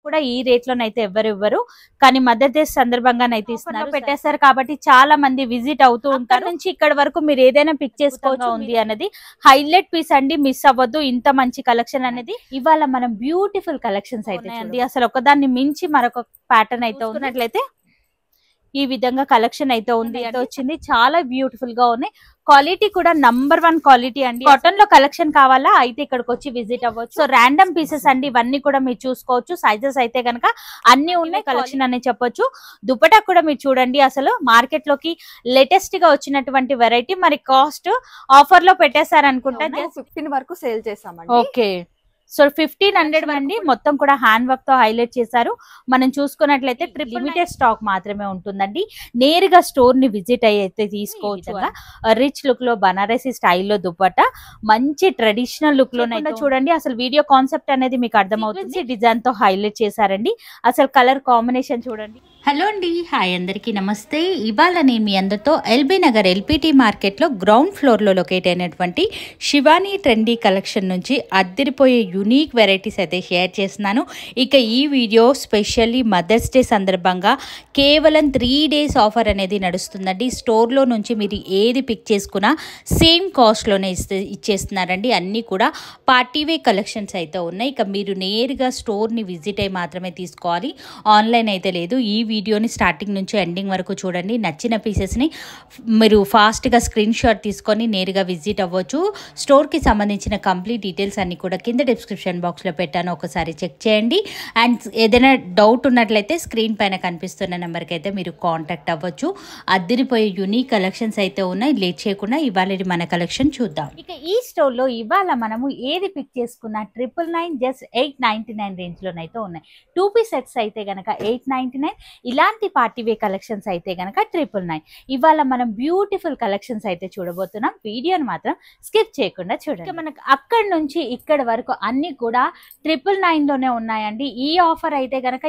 కూడా ఈ రేట్ లోనైతే ఎవరు ఇవ్వరు, కానీ మదర్ డే సందర్భంగానైతే ఇస్తున్నారు, పెట్టేస్తారు కాబట్టి చాలా మంది విజిట్ అవుతూ ఉంటారు. నుంచి ఇక్కడ వరకు మీరు ఏదైనా పిక్ చేసుకోవచ్చు ఉంది అన్నది హైలైట్ పీస్ అండి, మిస్ అవ్వద్దు. ఇంత మంచి కలెక్షన్ అనేది ఇవాళ మనం బ్యూటిఫుల్ కలెక్షన్స్ అయితే చూడండి. అసలు ఒకదాన్ని మించి మరొక ప్యాటర్న్ అయితే ఉన్నట్లయితే ఈ విధంగా కలెక్షన్ అయితే ఉంది అంటే వచ్చింది. చాలా బ్యూటిఫుల్ గా ఉన్నాయి. క్వాలిటీ కూడా నంబర్ 1 క్వాలిటీ అండి. కాటన్ లో కలెక్షన్ కావాలా అయితే ఇక్కడికి వచ్చి విజిట్ అవ్వచ్చు. సో ర్యాండమ్ పీసెస్ అండి, ఇవన్నీ కూడా మీరు చూసుకోవచ్చు. సైజెస్ అయితే కనుక అన్ని ఉన్నాయి కలెక్షన్ అనే చెప్పొచ్చు. దుపట్టా కూడా మీరు చూడండి, అసలు మార్కెట్ లోకి లేటెస్ట్ గా వచ్చినటువంటి వెరైటీ. మరి కాస్ట్ ఆఫర్ లో పెట్టేశారు అనుకుంటా, 15 వరకు సేల్ చేసామండి. ఓకే, సో 1500 అండి. మొత్తం కూడా హ్యాండ్ వర్క్ తో హైలైట్ చేశారు. మనం చూసుకున్నట్లయితే లిమిటెడ్ స్టాక్ మాత్రమే ఉంటుందండి. నేరుగా స్టోర్ ని విజిట్ అయితే తీసుకోవచ్చు. రిచ్ లుక్ లో బనారసి స్టైల్లో దుపట్టా, మంచి ట్రెడిషనల్ లుక్ లో చూడండి. అసలు వీడియో కాన్సెప్ట్ అనేది మీకు అర్థమవుతుంది. డిజైన్ తో హైలైట్ చేశారండి. అసలు కలర్ కాంబినేషన్ చూడండి. హలో అండి, హాయ్ అందరికీ నమస్తే. ఇవాళ నేను మీ అందరితో ఎల్బీ నగర్ ఎల్పిటి మార్కెట్లో గ్రౌండ్ ఫ్లోర్లో లొకేట్ అయినటువంటి శివానీ ట్రెండీ కలెక్షన్ నుంచి అద్దరిపోయే యూనిక్ వెరైటీస్ అయితే షేర్ చేస్తున్నాను. ఇక ఈ వీడియో స్పెషల్లీ మదర్స్ డే సందర్భంగా కేవలం 3 days ఆఫర్ అనేది నడుస్తుందండి. స్టోర్లో నుంచి మీరు ఏది పిక్ చేసుకున్నా సేమ్ కాస్ట్లోనే ఇచ్చేస్తున్నారండి. అన్నీ కూడా పార్టీవే కలెక్షన్స్ అయితే ఉన్నాయి. ఇక మీరు నేరుగా స్టోర్ని విజిట్ అయ్యి మాత్రమే తీసుకోవాలి, ఆన్లైన్ అయితే లేదు. ఈ వీడియోని స్టార్టింగ్ నుంచి ఎండింగ్ వరకు చూడండి. నచ్చిన పీసెస్ని మీరు ఫాస్ట్గా స్క్రీన్ షాట్ తీసుకొని నేరుగా విజిట్ అవ్వచ్చు. స్టోర్కి సంబంధించిన కంప్లీట్ డీటెయిల్స్ అన్ని కూడా కింద డిస్క్రిప్షన్ బాక్స్లో పెట్టాను, ఒకసారి చెక్ చేయండి. అండ్ ఏదైనా డౌట్ ఉన్నట్లయితే స్క్రీన్ పైన కనిపిస్తున్న నెంబర్కి అయితే మీరు కాంటాక్ట్ అవ్వచ్చు. అద్దరిపోయే యూనిక్ కలెక్షన్స్ అయితే ఉన్నాయి. లేట్ చేయకుండా ఇవాళ మన కలెక్షన్ చూద్దాం. ఇక ఈ స్టోర్ లో ఇవాళ మనము ఏది పిక్ చేసుకున్నా 999 జస్ట్ 899 రేంజ్ లోనైతే ఉన్నాయి. 2 piece సెట్స్ అయితే గనక 899, ఇలాంటి పార్టీవే కలెక్షన్స్ అయితే గనక 999. ఇవాళ మనం బ్యూటిఫుల్ కలెక్షన్స్ అయితే చూడబోతున్నాం. వీడియోని మాత్రం స్కిప్ చేయకుండా చూడండి. మనకు అక్కడ నుంచి ఇక్కడ వరకు అన్ని కూడా 999 లోనే ఉన్నాయండి. ఈ ఆఫర్ అయితే గనక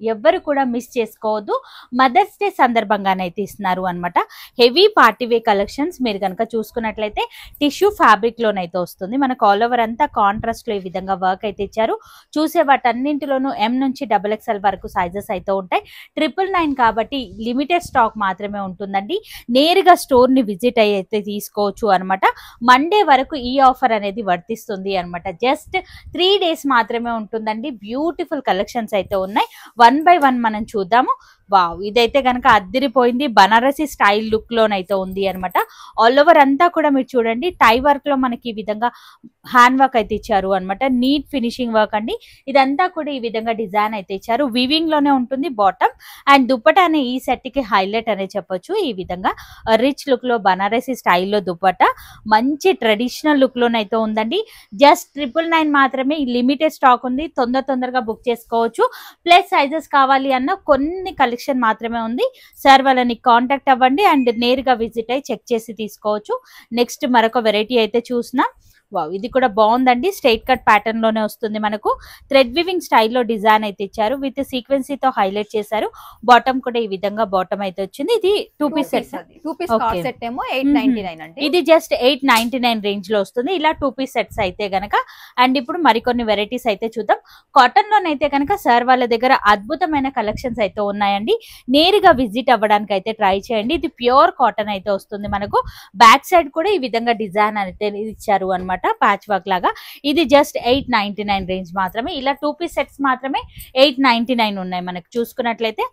ఎవ్వరు కూడా మిస్ చేసుకోవద్దు. మదర్స్ డే సందర్భంగానైతే ఇస్తున్నారు అనమాట. హెవీ పార్టీవే కలెక్షన్స్ మీరు కనుక చూసుకున్నట్లయితే టిష్యూ ఫ్యాబ్రిక్ లోనైతే వస్తుంది. మనకు ఆల్ ఓవర్ అంతా కాంట్రాస్ట్ లో ఈ విధంగా వర్క్ అయితే ఇచ్చారు. చూసే వాటన్నింటిలోనూ M నుంచి XXL వరకు సైజెస్ అయితే ఉంటాయి. 999 కాబట్టి లిమిటెడ్ స్టాక్ మాత్రమే ఉంటుందండి. నేరుగా స్టోర్ ని విజిట్ అయితే తీసుకోవచ్చు అనమాట. మండే వరకు ఈ ఆఫర్ అనేది వర్తిస్తుంది అనమాట. జస్ట్ 3 days మాత్రమే ఉంటుందండి. బ్యూటిఫుల్ కలెక్షన్స్ అయితే ఉన్నాయి. 1 by 1 మనం చూద్దాము. వావ్, ఇదైతే కనుక అద్దరిపోయింది. బనారసి స్టైల్ లుక్ లోనైతే ఉంది అనమాట. ఆల్ ఓవర్ అంతా కూడా మీరు చూడండి, టై వర్క్ లో మనకి ఈ విధంగా హ్యాండ్ వర్క్ అయితే ఇచ్చారు అనమాట. నీట్ ఫినిషింగ్ వర్క్ అండి. ఇదంతా కూడా ఈ విధంగా డిజైన్ అయితే ఇచ్చారు. వివింగ్ లోనే ఉంటుంది బాటమ్. అండ్ దుపట్టా అనే ఈ సెట్ కి హైలైట్ అనే చెప్పొచ్చు. ఈ విధంగా రిచ్ లుక్ లో బనారసి స్టైల్లో దుపట్టా, మంచి ట్రెడిషనల్ లుక్ లోనైతే ఉందండి. జస్ట్ 999 మాత్రమే. లిమిటెడ్ స్టాక్ ఉంది, తొందరగా బుక్ చేసుకోవచ్చు. ప్లస్ సైజెస్ కావాలి అన్న కొన్ని కలెక్షన్ మాత్రమే ఉంది. సార్ వాళ్ళని కాంటాక్ట్ అవ్వండి అండ్ నేరుగా విజిట్ అయ్యి చెక్ చేసి తీసుకోవచ్చు. నెక్స్ట్ మరొక వెరైటీ అయితే చూసినాం. వావ్, ఇది కూడా బాగుందండి. స్ట్రైట్ కట్ ప్యాటర్న్ లోనే వస్తుంది. మనకు థ్రెడ్ వివింగ్ స్టైల్లో డిజైన్ అయితే ఇచ్చారు. విత్ సీక్వెన్సీతో హైలైట్ చేశారు. బాటమ్ కూడా ఈ విధంగా బాటమ్ అయితే వచ్చింది. ఇది 2 piece set. 2 piece card set ఏమో 899 అండి. ఇది జస్ట్ 899 రేంజ్ లో వస్తుంది. ఇలా 2 piece సెట్స్ అయితే గనక. అండ్ ఇప్పుడు మరికొన్ని వెరైటీస్ అయితే చూద్దాం. కాటన్ లోనైతే కనుక సార్ వాళ్ళ దగ్గర అద్భుతమైన కలెక్షన్స్ అయితే ఉన్నాయండి. నేరుగా విజిట్ అవ్వడానికి అయితే ట్రై చేయండి. ఇది ప్యూర్ కాటన్ అయితే వస్తుంది. మనకు బ్యాక్ సైడ్ కూడా ఈ విధంగా డిజైన్ అయితే ఇచ్చారు అనమాట, ప్యాచ్ వర్క్ లాగా. ఇది జస్ట్ 899 రేంజ్ మాత్రమే. ఇలా 2 piece సెట్స్ మాత్రమే 899 ఉన్నాయి మనకు చూసుకున్నట్లయితే.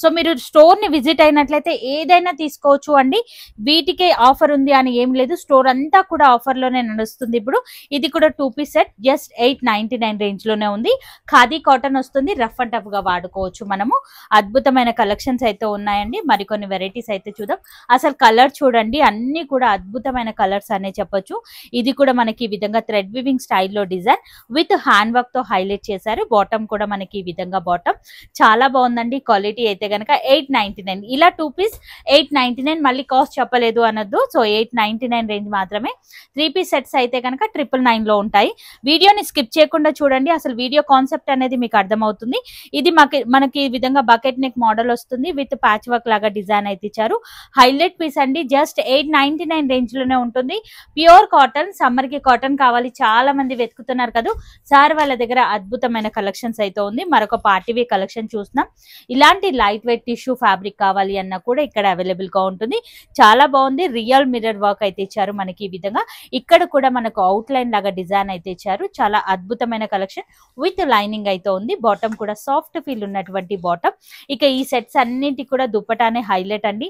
సో మీరు స్టోర్ ని విజిట్ అయినట్లయితే ఏదైనా తీసుకోవచ్చు అండి. వీటికే ఆఫర్ ఉంది అని ఏం లేదు. స్టోర్ అంతా కూడా ఆఫర్ లోనే నడుస్తుంది. ఇప్పుడు ఇది కూడా 2 piece సెట్ జస్ట్ 899 రేంజ్ లోనే ఉంది. ఖాదీ కాటన్ వస్తుంది. రఫ్ అండ్ టఫ్ గా వాడుకోవచ్చు మనము. అద్భుతమైన కలెక్షన్స్ అయితే ఉన్నాయండి. మరికొన్ని వెరైటీస్ అయితే చూద్దాం. అసలు కలర్ చూడండి, అన్ని కూడా అద్భుతమైన కలర్స్ అనే చెప్పొచ్చు. ఇది కూడా మనకి ఈ విధంగా థ్రెడ్ వివింగ్ స్టైల్లో డిజైన్ విత్ హ్యాండ్ వర్క్ తో హైలైట్ చేశారు. బాటమ్ కూడా మనకి ఈ విధంగా బాటమ్ చాలా బాగుందండి. క్వాలిటీ అయితే కనుక 899. ఇలా 2 పీస్ 899, మళ్ళీ కాస్ట్ చెప్పలేదు అనొద్దు. సో 899 రేంజ్ మాత్రమే. 3 పీస్ సెట్స్ అయితే కనుక 999 లో ఉంటాయి. వీడియోని స్కిప్ చేయకుండా చూడండి, అసలు వీడియో కాన్సెప్ట్ అనేది మీకు అర్థమవుతుంది. ఇది మనకి ఈ విధంగా బకెట్ నెక్ మోడల్ వస్తుంది విత్ ప్యాచ్ వర్క్ లాగా డిజైన్ అయితే ఇచ్చారు. హైలైట్ పీస్ అండి, జస్ట్ 899 రేంజ్ లోనే ఉంటుంది. ప్యూర్ కాటన్, సమ్మర్ కి కాటన్ కావాలి చాలా మంది వెతుకుతున్నారు కదా సార్, వాళ్ళ దగ్గర అద్భుతమైన కలెక్షన్స్ అయితే ఉంది. మరొక పార్టీవే కలెక్షన్ చూస్తున్నాం. ఇలాంటి లైట్ వెయిట్ టిష్యూ ఫ్యాబ్రిక్ కావాలి అన్నా కూడా ఇక్కడ అవైలబుల్ గా ఉంటుంది. చాలా బాగుంది. రియల్ మిర్రర్ వర్క్ అయితే ఇచ్చారు మనకి. ఈ విధంగా ఇక్కడ కూడా మనకు అవుట్ లైన్ లాగా డిజైన్ అయితే ఇచ్చారు. చాలా అద్భుతమైన కలెక్షన్ విత్ లైనింగ్ అయితే ఉంది. బాటమ్ కూడా సాఫ్ట్ ఫీల్ ఉన్నటువంటి బాటమ్. ఇక ఈ సెట్స్ అన్నింటి కూడా దుప్పటానే హైలైట్ అండి.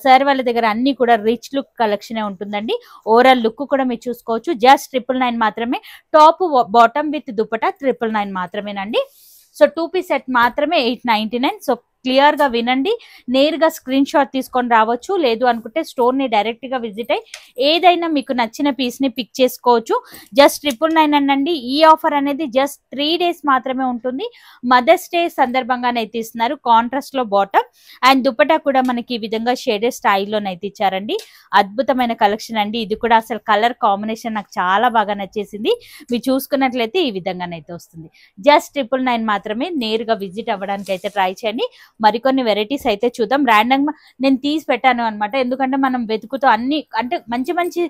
సార్ వాళ్ళ దగ్గర అన్ని కూడా రిచ్ లుక్ కలెక్షన్ ఉంటుందండి. ఓవరాల్ లుక్ కూడా మీరు చూసుకోవచ్చు. జస్ట్ 999 మాత్రమే. టాప్ బాటమ్ విత్ దుపట్టా 999 మాత్రమేనండి. సో 2 పీస్ సెట్ మాత్రమే 899. సో క్లియర్ గా వినండి, నేరుగా స్క్రీన్ షాట్ తీసుకొని రావచ్చు. లేదు అనుకుంటే స్టోర్ ని డైరెక్ట్ గా విజిట్ అయ్యి ఏదైనా మీకు నచ్చిన పీస్ ని పిక్ చేసుకోవచ్చు. జస్ట్ 999 అనండి. ఈ ఆఫర్ అనేది జస్ట్ 3 days మాత్రమే ఉంటుంది. మదర్స్ డే సందర్భంగానైతే ఇస్తున్నారు. కాంట్రాస్ట్ లో బాటమ్ అండ్ దుపట్టా కూడా మనకి ఈ విధంగా షేడెడ్ స్టైల్లోనైతే ఇచ్చారండి. అద్భుతమైన కలెక్షన్ అండి. ఇది కూడా అసలు కలర్ కాంబినేషన్ నాకు చాలా బాగా నచ్చేసింది. మీరు చూసుకున్నట్లయితే ఈ విధంగానైతే వస్తుంది. జస్ట్ 999 మాత్రమే. నేరుగా విజిట్ అవ్వడానికి అయితే ట్రై చేయండి. మరికొన్ని వెరైటీస్ అయితే చూద్దాం. ర్యాండమ్ గా నేను తీసి పెట్టాను అనమాట, ఎందుకంటే మనం వెతుకుతూ అన్ని అంటే మంచి మంచి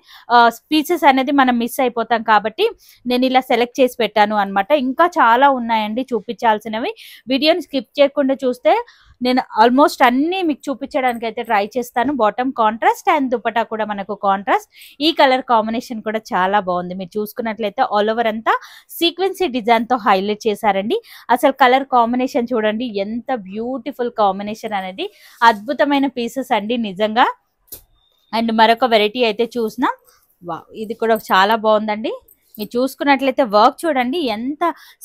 పీసెస్ అనేది మనం మిస్ అయిపోతాం కాబట్టి నేను ఇలా సెలెక్ట్ చేసి పెట్టాను అనమాట. ఇంకా చాలా ఉన్నాయండి చూపించాల్సినవి. వీడియోని స్కిప్ చేయకుండా చూస్తే నేను ఆల్మోస్ట్ అన్ని మీకు చూపించడానికి అయితే ట్రై చేస్తాను. బాటమ్ కాంట్రాస్ట్ అండ్ దుపట్టా కూడా మనకు కాంట్రాస్ట్. ఈ కలర్ కాంబినేషన్ కూడా చాలా బాగుంది. మీరు చూసుకున్నట్లయితే ఆల్ ఓవర్ అంతా సీక్వెన్సీ డిజైన్ తో హైలైట్ చేశారండి. అసలు కలర్ కాంబినేషన్ చూడండి, ఎంత బ్యూటిఫుల్ కాంబినేషన్ అనేది. అద్భుతమైన పీసెస్ అండి నిజంగా. అండ్ మరొక వెరైటీ అయితే చూసినాం. వావ్, ఇది కూడా చాలా బాగుందండి. మీరు చూసుకున్నట్లయితే వర్క్ చూడండి, ఎంత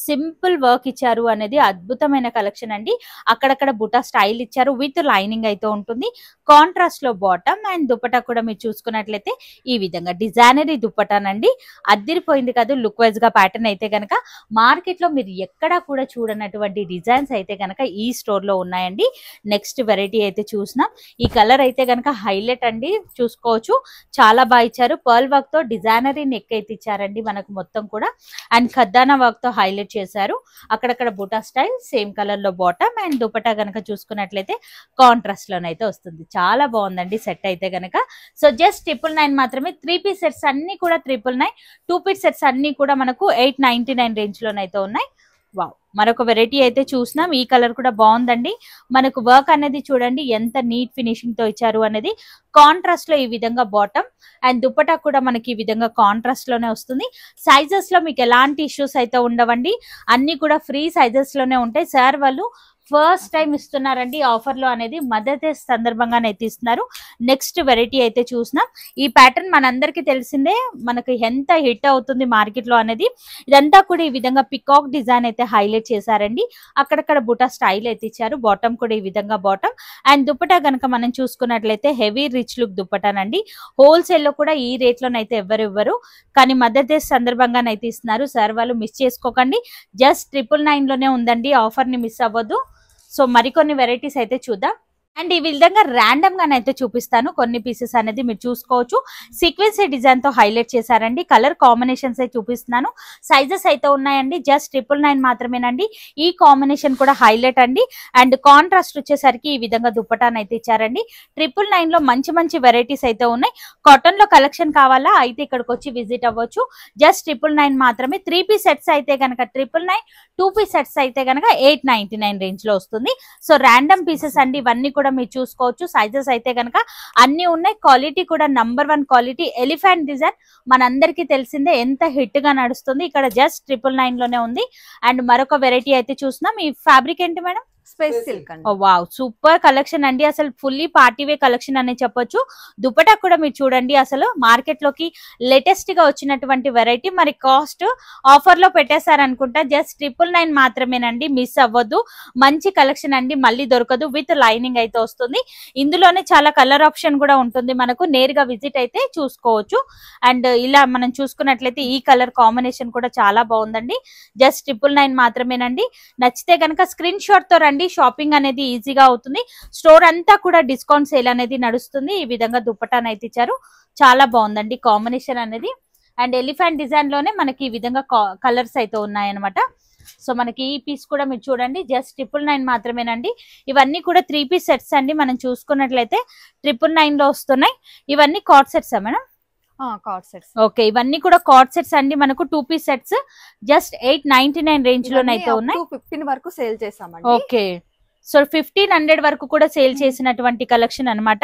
సింపుల్ వర్క్ ఇచ్చారు అనేది. అద్భుతమైన కలెక్షన్ అండి. అక్కడక్కడ బుటా స్టైల్ ఇచ్చారు విత్ లైనింగ్ అయితే ఉంటుంది. కాంట్రాస్ట్ లో బాటమ్ అండ్ దుపట్టా కూడా మీరు చూసుకున్నట్లయితే ఈ విధంగా డిజైనరీ దుపట్టానండి. అద్దిరిపోయింది కదా లుక్ వైజ్ గా ప్యాటర్న్ అయితే కనుక. మార్కెట్ లో మీరు ఎక్కడా కూడా చూడనటువంటి డిజైన్స్ అయితే కనుక ఈ స్టోర్ లో ఉన్నాయండి. నెక్స్ట్ వెరైటీ అయితే చూసినాం. ఈ కలర్ అయితే కనుక హైలైట్ అండి, చూసుకోవచ్చు. చాలా బాగా ఇచ్చారు. పర్ల్ వర్క్ తో డిజైనరీ నెక్ అయితే ఇచ్చారండి మనకు మొత్తం కూడా. అండ్ ఖద్దానా వర్క్ తో హైలైట్ చేశారు. అక్కడక్కడ బుటా స్టైల్ సేమ్ కలర్ లో బాటమ్ అండ్ దుపట్టా గనక చూసుకున్నట్లయితే కాంట్రాస్ట్ లోనైతే వస్తుంది. చాలా బాగుందండి సెట్ అయితే గనక. సో జస్ట్ 999 మాత్రమే. 3 పీస్ సెట్స్ అన్ని కూడా 999. 2 పీస్ సెట్స్ అన్ని కూడా మనకు 899 రేంజ్ లోనైతే ఉన్నాయి. వావ్, మరొక వెరైటీ అయితే చూసినాం. ఈ కలర్ కూడా బాగుందండి. మనకు వర్క్ అనేది చూడండి ఎంత నీట్ ఫినిషింగ్ తో ఇచ్చారు అనేది. కాంట్రాస్ట్ లో ఈ విధంగా బాటమ్ అండ్ దుపట్టా కూడా మనకి ఈ విధంగా కాంట్రాస్ట్ లోనే వస్తుంది. సైజెస్ లో మీకు ఎలాంటి ఇష్యూస్ అయితే ఉండవండి. అన్ని కూడా ఫ్రీ సైజెస్ లోనే ఉంటాయి. సార్ వాళ్ళు ఫస్ట్ టైం ఇస్తున్నారండి ఆఫర్ లో అనేది. మదర్ డే సందర్భంగానైతే ఇస్తున్నారు. నెక్స్ట్ వెరైటీ అయితే చూసినాం. ఈ ప్యాటర్న్ మనందరికీ తెలిసిందే, మనకి ఎంత హిట్ అవుతుంది మార్కెట్ లో అనేది. ఇదంతా కూడా ఈ విధంగా పికాక్ డిజైన్ అయితే హైలైట్ చేశారండి. అక్కడక్కడ బుటా స్టైల్ అయితే ఇచ్చారు. బాటమ్ కూడా ఈ విధంగా బాటమ్ అండ్ దుపట్టా కనుక మనం చూసుకున్నట్లయితే హెవీ రిచ్ లుక్ దుపట్టానండి. హోల్సేల్ లో కూడా ఈ రేట్ లోనైతే ఎవరు ఇవ్వరు, కానీ మదర్ డే సందర్భంగానైతే ఇస్తున్నారు. సార్ వాళ్ళు మిస్ చేసుకోకండి. జస్ట్ 999 లోనే ఉందండి. ఆఫర్ ని మిస్ అవ్వద్దు. సో మరికొన్ని వెరైటీస్ అయితే చూద్దాం. అండ్ ఈ విధంగా ర్యాండమ్ గానైతే చూపిస్తాను. కొన్ని పీసెస్ అనేది మీరు చూసుకోవచ్చు. సీక్వెన్సీ డిజైన్ తో హైలైట్ చేశారండి. కలర్ కాంబినేషన్స్ అయితే చూపిస్తున్నాను. సైజెస్ అయితే ఉన్నాయండి. జస్ట్ 999 మాత్రమేనండి. ఈ కాంబినేషన్ కూడా హైలైట్ అండి. అండ్ కాంట్రాస్ట్ వచ్చేసరికి ఈ విధంగా దుపట్టానైతే ఇచ్చారండి. 999 లో మంచి మంచి వెరైటీస్ అయితే ఉన్నాయి. కాటన్ లో కలెక్షన్ కావాలా అయితే ఇక్కడికి వచ్చి విజిట్ అవ్వచ్చు. జస్ట్ 999 మాత్రమే. 3 పీస్ సెట్స్ అయితే కనుక 999, 2 పీస్ సెట్స్ అయితే కనుక 899 రేంజ్ లో వస్తుంది. సో ర్యాండమ్ పీసెస్ అండి ఇవన్నీ కూడా మీరు చూసుకోవచ్చు. సైజెస్ అయితే కనుక అన్ని ఉన్నాయి. క్వాలిటీ కూడా నంబర్ 1 క్వాలిటీ. ఎలిఫెంట్ డిజైన్ మనందరికీ తెలిసిందే ఎంత హిట్ గా నడుస్తుంది. ఇక్కడ జస్ట్ 999 లోనే ఉంది. అండ్ మరొక వెరైటీ అయితే చూస్తున్నాం. ఈ ఫ్యాబ్రిక్ ఏంటి మేడం? స్పేస్ సిల్క్ అండి. వావ్, సూపర్ కలెక్షన్ అండి. అసలు ఫుల్లీ పార్టీ వే కలెక్షన్ అని చెప్పొచ్చు. దుపట్టా కూడా మీరు చూడండి, అసలు మార్కెట్ లోకి లేటెస్ట్ గా వచ్చినటువంటి వెరైటీ. మరి కాస్ట్ ఆఫర్ లో పెట్టేశారనుకుంటా. జస్ట్ 999 మాత్రమేనండి. మిస్ అవ్వద్దు. మంచి కలెక్షన్ అండి, మళ్ళీ దొరకదు. విత్ లైనింగ్ అయితే వస్తుంది. ఇందులోనే చాలా కలర్ ఆప్షన్ కూడా ఉంటుంది మనకు. నేరుగా విజిట్ అయితే చూసుకోవచ్చు. అండ్ ఇలా మనం చూసుకున్నట్లయితే ఈ కలర్ కాంబినేషన్ కూడా చాలా బాగుందండి. జస్ట్ 999 మాత్రమేనండి. నచ్చితే కనుక స్క్రీన్ షాట్ తో రండి, షాపింగ్ అనేది ఈజీగా అవుతుంది. స్టోర్ అంతా కూడా డిస్కౌంట్ సేల్ అనేది నడుస్తుంది. ఈ విధంగా దుప్పటాను అయితే ఇచ్చారు, చాలా బాగుందండి కాంబినేషన్ అనేది. అండ్ ఎలిఫెంట్ డిజైన్ లోనే మనకి ఈ విధంగా కలర్స్ అయితే ఉన్నాయన్నమాట. సో మనకి ఈ పీస్ కూడా మీరు చూడండి, జస్ట్ 999 మాత్రమేనండి. ఇవన్నీ కూడా 3 పీస్ సెట్స్ అండి. మనం చూసుకున్నట్లయితే 999 లో వస్తున్నాయి. ఇవన్నీ card sets madam? Card sets. Okay, ఇవన్నీ కూడా కార్డ్ సెట్స్ అండి. మనకు 2 పీస్ సెట్స్ జస్ట్ 899 రేంజ్ లోనైతే ఉన్నాయి. 15 వరకు సేల్ చేసామండి. ఓకే, సో 1500 వరకు కూడా సేల్ చేసినటువంటి కలెక్షన్ అన్నమాట.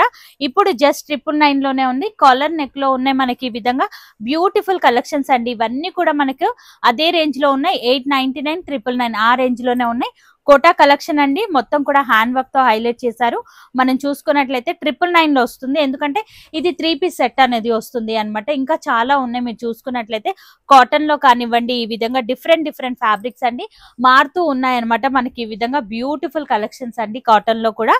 ఇప్పుడు జస్ట్ 999 లోనే ఉంది. కాలర్ నెక్ లో ఉన్నాయి మనకి ఈ విధంగా బ్యూటిఫుల్ కలెక్షన్స్ అండి. ఇవన్నీ కూడా మనకు అదే రేంజ్ లో ఉన్నాయి. 899, 999 ఆ రేంజ్ లోనే ఉన్నాయి. కోటా కలెక్షన్ అండి, మొత్తం కూడా హ్యాండ్ వర్క్ తో హైలైట్ చేశారు. మనం చూసుకున్నట్లయితే 999 లో వస్తుంది, ఎందుకంటే ఇది 3 పీస్ సెట్ అనేది వస్తుంది అన్నమాట. ఇంకా చాలా ఉన్నాయి, మీరు చూసుకున్నట్లయితే కాటన్ లో కానివ్వండి, ఈ విధంగా డిఫరెంట్ ఫ్యాబ్రిక్స్ అండి మారుతూ ఉన్నాయి అనమాట. మనకి ఈ విధంగా బ్యూటిఫుల్ కలెక్షన్స్ అండి కాటన్ లో కూడా.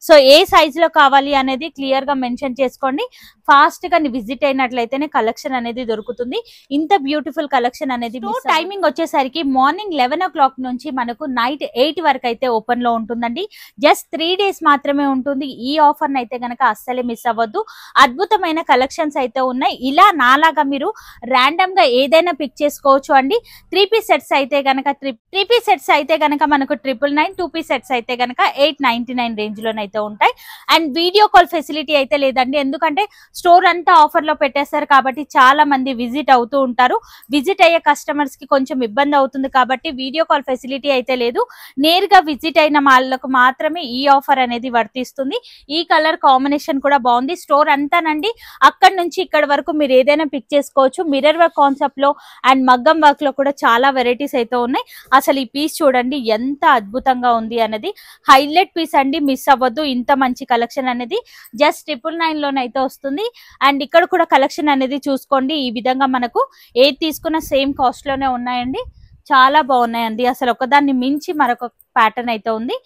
సో ఏ సైజ్ లో కావాలి అనేది క్లియర్ గా మెన్షన్ చేసుకోండి. ఫాస్ట్ గా విజిట్ అయినట్లయితేనే కలెక్షన్ అనేది దొరుకుతుంది. ఇంత బ్యూటిఫుల్ కలెక్షన్ అనేది. టైమింగ్ వచ్చేసరికి మార్నింగ్ 11 o'clock నుంచి మనకు నైట్ 8 వరకు అయితే ఓపెన్ లో ఉంటుందండి. జస్ట్ 3 days మాత్రమే ఉంటుంది. ఈ ఆఫర్ అయితే గనక అస్సలే మిస్ అవ్వద్దు. అద్భుతమైన కలెక్షన్స్ అయితే ఉన్నాయి. ఇలా నాలాగా మీరు ర్యాండమ్ గా ఏదైనా పిక్ చేసుకోవచ్చు అండి. 3 పీస్ సెట్స్ అయితే గనక 3 పీస్ సెట్స్ అయితే గనక మనకు 999, 2 పీస్ సెట్స్ అయితే గనక 899 రేంజ్ లోనైతే ఉంటాయి. అండ్ వీడియో కాల్ ఫెసిలిటీ అయితే లేదండి, ఎందుకంటే స్టోర్ అంతా ఆఫర్ లో పెట్టేస్తారు కాబట్టి చాలా మంది విజిట్ అవుతూ ఉంటారు. విజిట్ అయ్యే కస్టమర్స్ కి కొంచెం ఇబ్బంది అవుతుంది కాబట్టి వీడియో కాల్ ఫెసిలిటీ అయితే లేదు. నేరుగా విజిట్ అయిన వాళ్ళకు మాత్రమే ఈ ఆఫర్ అనేది వర్తిస్తుంది. ఈ కలర్ కాంబినేషన్ కూడా బాగుంది. స్టోర్ అంతానండి అక్కడ నుంచి ఇక్కడ వరకు మీరు ఏదైనా పిక్ చేసుకోవచ్చు. మిర్రర్ వర్క్ కాన్సెప్ట్ లో అండ్ మగ్గం వర్క్ లో కూడా చాలా వెరైటీస్ అయితే ఉన్నాయి. అసలు ఈ పీస్ చూడండి ఎంత అద్భుతంగా ఉంది అనేది. హైలైట్ పీస్ అండి, మిస్ అవ్వద్దు. ఇంత మంచి కలెక్షన్ అనేది జస్ట్ 999 లోనైతే వస్తుంది. అండ్ ఇక్కడ కూడా కలెక్షన్ అనేది చూసుకోండి. ఈ విధంగా మనకు ఏది తీసుకున్న సేమ్ కాస్ట్ లోనే ఉన్నాయండి. చాలా బాగున్నాయండి. అసలు ఒకదాన్ని మించి మరొక ప్యాటర్న్ అయితే ఉంది.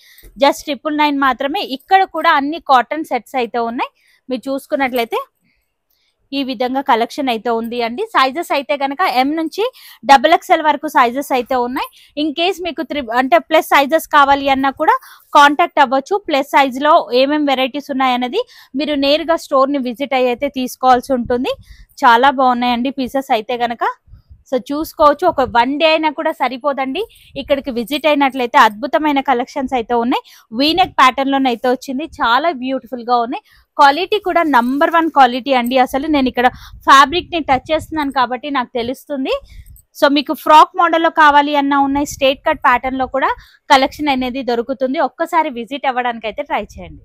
జస్ట్ 999 మాత్రమే. ఇక్కడ కూడా అన్ని కాటన్ సెట్స్ అయితే ఉన్నాయి. మీరు చూసుకున్నట్లయితే ఈ విధంగా కలెక్షన్ అయితే ఉంది అండి. సైజెస్ అయితే కనుక M నుంచి XXL వరకు సైజెస్ అయితే ఉన్నాయి. ఇన్ కేస్ మీకు అంటే ప్లస్ సైజెస్ కావాలి అన్నా కూడా కాంటాక్ట్ అవ్వచ్చు. ప్లస్ సైజ్ లో ఏమేమి వెరైటీస్ ఉన్నాయన్నది మీరు నేరుగా స్టోర్ ని విజిట్ అయ్యి అయితే తీసుకోవాల్సి ఉంటుంది. చాలా బాగున్నాయండి పీసెస్ అయితే గనక. సో చూసుకోవచ్చు. ఒక 1 day అయినా కూడా సరిపోదండి. ఇక్కడికి విజిట్ అయినట్లయితే అద్భుతమైన కలెక్షన్స్ అయితే ఉన్నాయి. వీనెక్ ప్యాటర్న్ లోనైతే వచ్చింది. చాలా బ్యూటిఫుల్ గా ఉన్నాయి. క్వాలిటీ కూడా నంబర్ 1 క్వాలిటీ అండి. అసలు నేను ఇక్కడ ఫ్యాబ్రిక్ ని టచ్ చేస్తున్నాను కాబట్టి నాకు తెలుస్తుంది. సో మీకు ఫ్రాక్ మోడల్లో కావాలి అన్నా ఉన్నాయి. స్ట్రేట్ కట్ ప్యాటర్న్ లో కూడా కలెక్షన్ అనేది దొరుకుతుంది. ఒక్కసారి విజిట్ అవ్వడానికి అయితే ట్రై చేయండి.